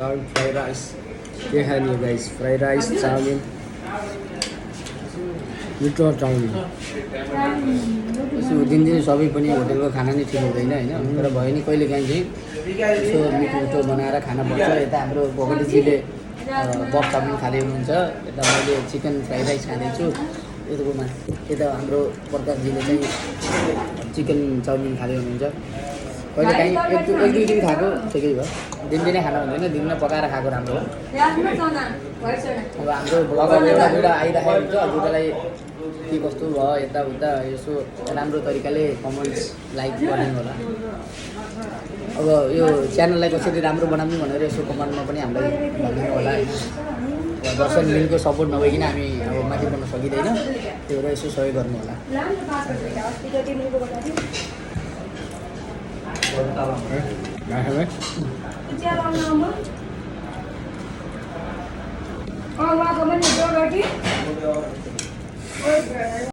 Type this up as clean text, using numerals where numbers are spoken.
fried rice के खाने guys fried rice chowmein मिठो चाउमिन यसो दिनदिनै सबै पनि होटेलको खाना नै ठिक हुँदैन होइन तर भयो नि कहिले काहीँ चाहिँ यसो मिठो मिठो बनाएर खाना पर्छ यता हाम्रो भगवतीजीले बफ चाउमिन खाँदै हुनुहुन्छ यता मैले चिकन फ्राइड राइस खाँदैछु यता हाम्रो प्रकाशजीले चाहिँ चिकन चाउमिन खाँदै हुनुहुन्छ कहिले काहीँ एक दुई दिन खाएको ठिकै भयो दिनदिनै खानु हुँदैन दिनमा पकाएर खाएको राम्रो हो अब हाम्रो ब्लगर एउटा बुढा आइराखेको हुन्छ बुढालाई के कस्तो भयो यताउता यसो राम्रो तरिकाले कमेन्ट्स लाइक गरिदिनु होला अब यो च्यानललाई कसरी राम्रो बनाउनु भनेर यसो कमेन्टमा पनि हामीलाई भनिदिनु होला होइन दर्शक लिनको सपोर्ट नभइकन हामी अब माथि बढ्न सकिँदैन त्यही भएर यसो सहयोग गर्नु होला